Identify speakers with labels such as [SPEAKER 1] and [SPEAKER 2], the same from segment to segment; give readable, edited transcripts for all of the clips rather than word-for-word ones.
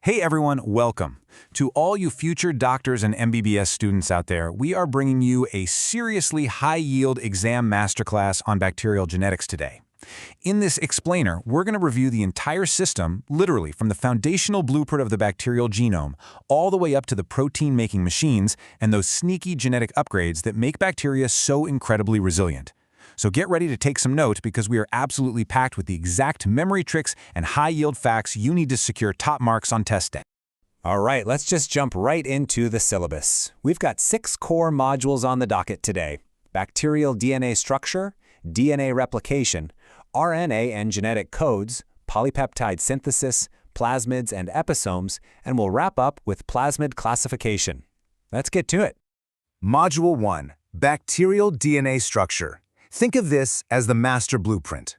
[SPEAKER 1] Hey everyone, welcome. To all you future doctors and MBBS students out there, we are bringing you a seriously high-yield exam masterclass on bacterial genetics today. In this explainer, we're going to review the entire system, literally from the foundational blueprint of the bacterial genome, all the way up to the protein-making machines and those sneaky genetic upgrades that make bacteria so incredibly resilient. So get ready to take some note because we are absolutely packed with the exact memory tricks and high-yield facts you need to secure top marks on test day.
[SPEAKER 2] All right, let's just jump right into the syllabus. We've got 6 core modules on the docket today: bacterial DNA structure, DNA replication, RNA and genetic codes, polypeptide synthesis, plasmids and episomes, and we'll wrap up with plasmid classification. Let's get to it.
[SPEAKER 3] Module 1. Bacterial DNA structure. Think of this as the master blueprint.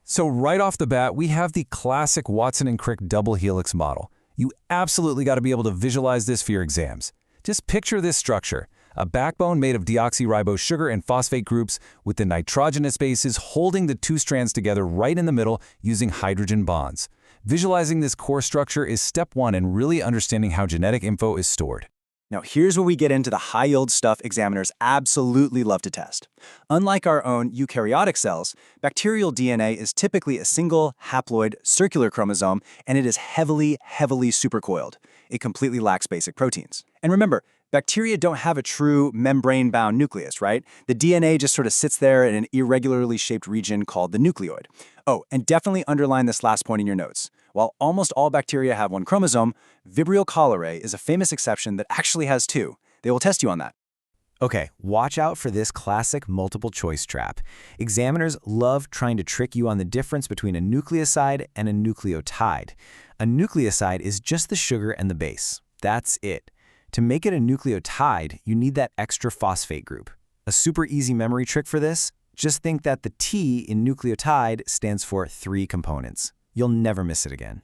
[SPEAKER 1] So right off the bat, we have the classic Watson and Crick double helix model. You absolutely got to be able to visualize this for your exams. Just picture this structure: a backbone made of deoxyribose sugar and phosphate groups with the nitrogenous bases holding the 2 strands together right in the middle using hydrogen bonds. Visualizing this core structure is step 1 in really understanding how genetic info is stored.
[SPEAKER 4] Now here's where we get into the high-yield stuff examiners absolutely love to test. Unlike our own eukaryotic cells, bacterial DNA is typically a single haploid circular chromosome, and it is heavily supercoiled. It completely lacks basic proteins. And remember, bacteria don't have a true membrane-bound nucleus, right? The DNA just sort of sits there in an irregularly shaped region called the nucleoid. Oh, and definitely underline this last point in your notes. While almost all bacteria have 1 chromosome, Vibrio cholerae is a famous exception that actually has 2. They will test you on that.
[SPEAKER 2] Okay, watch out for this classic multiple choice trap. Examiners love trying to trick you on the difference between a nucleoside and a nucleotide. A nucleoside is just the sugar and the base. That's it. To make it a nucleotide, you need that extra phosphate group. A super easy memory trick for this: just think that the T in nucleotide stands for 3 components. You'll never miss it again.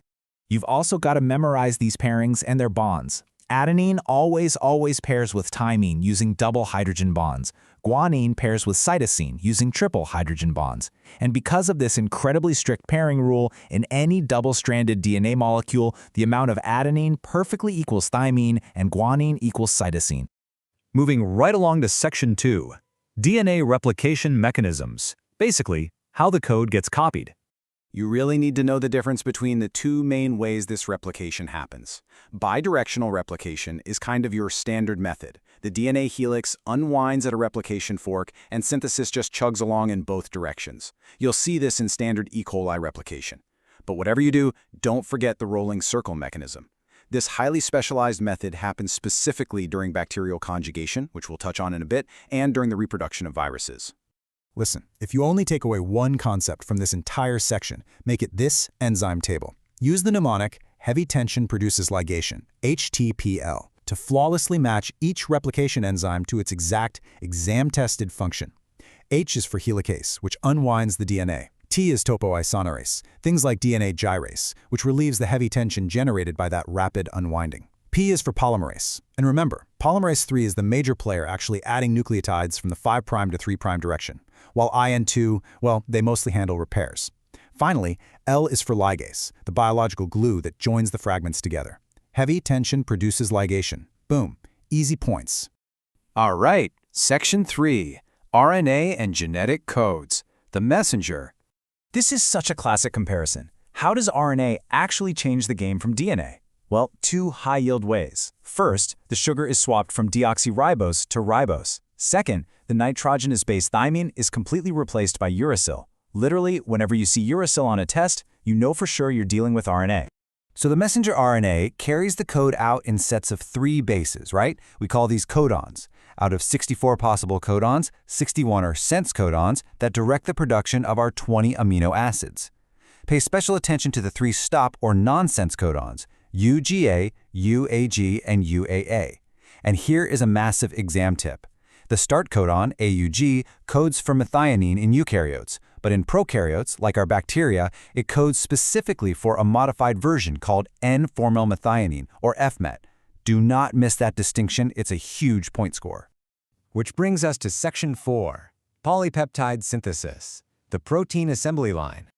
[SPEAKER 5] You've also got to memorize these pairings and their bonds. Adenine always pairs with thymine using double hydrogen bonds. Guanine pairs with cytosine using triple hydrogen bonds. And because of this incredibly strict pairing rule, in any double-stranded DNA molecule, the amount of adenine perfectly equals thymine and guanine equals cytosine.
[SPEAKER 6] Moving right along to Section 2, DNA replication mechanisms. Basically, how the code gets copied.
[SPEAKER 2] You really need to know the difference between the 2 main ways this replication happens. Bidirectional replication is kind of your standard method. The DNA helix unwinds at a replication fork, and synthesis just chugs along in both directions. You'll see this in standard E. coli replication. But whatever you do, don't forget the rolling circle mechanism. This highly specialized method happens specifically during bacterial conjugation, which we'll touch on in a bit, and during the reproduction of viruses.
[SPEAKER 3] Listen, if you only take away one concept from this entire section, make it this enzyme table. Use the mnemonic heavy tension produces ligation, HTPL, to flawlessly match each replication enzyme to its exact exam-tested function. H is for helicase, which unwinds the DNA. T is topoisomerase, things like DNA gyrase, which relieves the heavy tension generated by that rapid unwinding. P is for polymerase. And remember, polymerase 3 is the major player actually adding nucleotides from the 5' to 3' direction, while I and 2, well, they mostly handle repairs. Finally, L is for ligase, the biological glue that joins the fragments together. Heavy tension produces ligation. Boom. Easy points.
[SPEAKER 1] All right, Section 3, RNA and genetic codes. The messenger.
[SPEAKER 5] This is such a classic comparison. How does RNA actually change the game from DNA? Well, 2 high-yield ways. First, the sugar is swapped from deoxyribose to ribose. Second, the nitrogenous base thymine is completely replaced by uracil. Literally, whenever you see uracil on a test, you know for sure you're dealing with RNA.
[SPEAKER 2] So the messenger RNA carries the code out in sets of 3 bases, right? We call these codons. Out of 64 possible codons, 61 are sense codons that direct the production of our 20 amino acids. Pay special attention to the 3 stop or nonsense codons: UGA, UAG, and UAA. And here is a massive exam tip. The start codon, AUG, codes for methionine in eukaryotes, but in prokaryotes, like our bacteria, it codes specifically for a modified version called N-formylmethionine, or FMET. Do not miss that distinction, it's a huge point score. Which brings us to Section 4, polypeptide synthesis, the protein assembly line.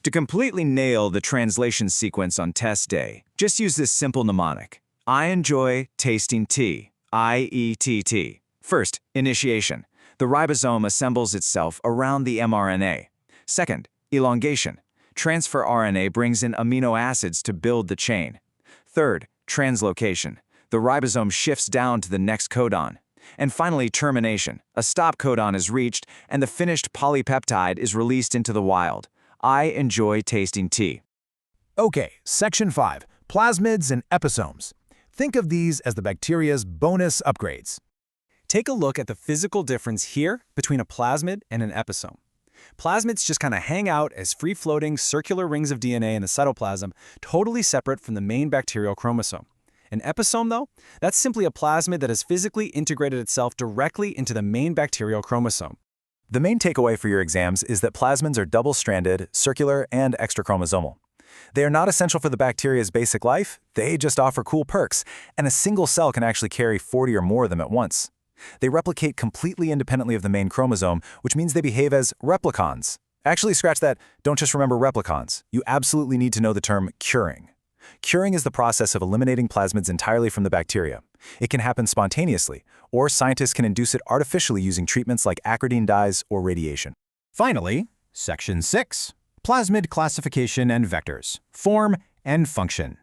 [SPEAKER 4] To completely nail the translation sequence on test day, just use this simple mnemonic. I enjoy tasting tea. IETT. First, initiation. The ribosome assembles itself around the mRNA. Second, elongation. Transfer RNA brings in amino acids to build the chain. Third, translocation. The ribosome shifts down to the next codon. And finally, termination. A stop codon is reached, and the finished polypeptide is released into the wild. I enjoy tasting tea.
[SPEAKER 1] Okay, Section 5, Plasmids and Episomes. Think of these as the bacteria's bonus upgrades.
[SPEAKER 4] Take a look at the physical difference here between a plasmid and an episome. Plasmids just kind of hang out as free-floating circular rings of DNA in the cytoplasm, totally separate from the main bacterial chromosome. An episome, though, that's simply a plasmid that has physically integrated itself directly into the main bacterial chromosome.
[SPEAKER 2] The main takeaway for your exams is that plasmids are double-stranded, circular, and extrachromosomal. They are not essential for the bacteria's basic life, they just offer cool perks, and a single cell can actually carry 40 or more of them at once. They replicate completely independently of the main chromosome, which means they behave as replicons. Actually, scratch that, don't just remember replicons. You absolutely need to know the term curing. Curing is the process of eliminating plasmids entirely from the bacteria. It can happen spontaneously, or scientists can induce it artificially using treatments like acridine dyes or radiation.
[SPEAKER 1] Finally, Section 6, Plasmid Classification and Vectors, Form and Function.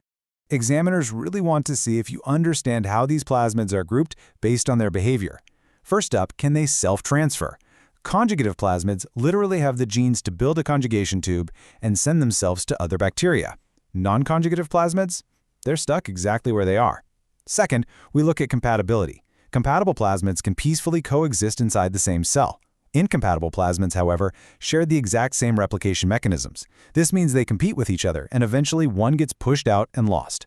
[SPEAKER 1] Examiners really want to see if you understand how these plasmids are grouped based on their behavior. First up, can they self-transfer? Conjugative plasmids literally have the genes to build a conjugation tube and send themselves to other bacteria. Non-conjugative plasmids? They're stuck exactly where they are. Second, we look at compatibility. Compatible plasmids can peacefully coexist inside the same cell. Incompatible plasmids, however, share the exact same replication mechanisms. This means they compete with each other, and eventually one gets pushed out and lost.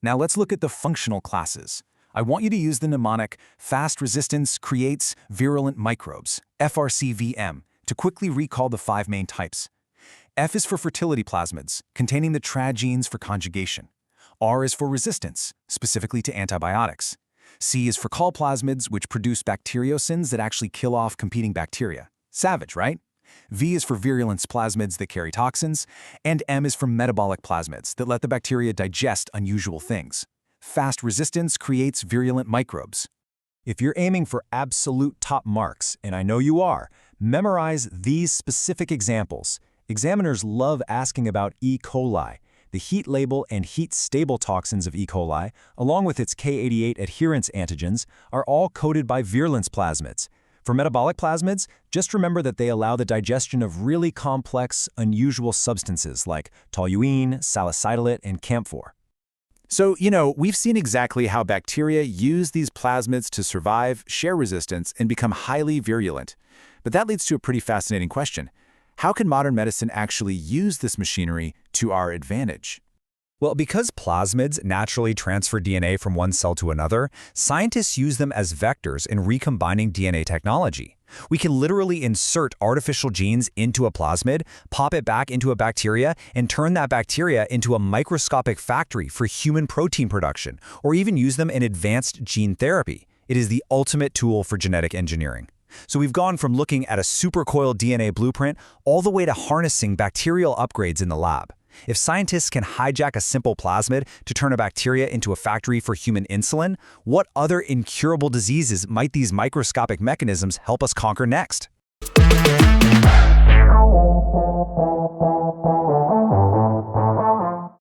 [SPEAKER 4] Now let's look at the functional classes. I want you to use the mnemonic fast resistance creates virulent microbes, FRCVM, to quickly recall the 5 main types. F is for fertility plasmids, containing the TRA genes for conjugation. R is for resistance, specifically to antibiotics. C is for call plasmids, which produce bacteriocins that actually kill off competing bacteria. Savage, right? V is for virulence plasmids that carry toxins. And M is for metabolic plasmids that let the bacteria digest unusual things. Fast resistance creates virulent microbes.
[SPEAKER 2] If you're aiming for absolute top marks, and I know you are, memorize these specific examples. Examiners love asking about E. coli. The heat label and heat-stable toxins of E. coli, along with its K88 adherence antigens, are all coded by virulence plasmids. For metabolic plasmids, just remember that they allow the digestion of really complex, unusual substances like toluene, salicylate, and camphor.
[SPEAKER 1] So, we've seen exactly how bacteria use these plasmids to survive, share resistance, and become highly virulent. But that leads to a pretty fascinating question. How can modern medicine actually use this machinery to our advantage?
[SPEAKER 2] Well, because plasmids naturally transfer DNA from one cell to another, scientists use them as vectors in recombining DNA technology. We can literally insert artificial genes into a plasmid, pop it back into a bacteria, and turn that bacteria into a microscopic factory for human protein production, or even use them in advanced gene therapy. It is the ultimate tool for genetic engineering. So we've gone from looking at a supercoiled DNA blueprint all the way to harnessing bacterial upgrades in the lab. If scientists can hijack a simple plasmid to turn a bacteria into a factory for human insulin, what other incurable diseases might these microscopic mechanisms help us conquer next?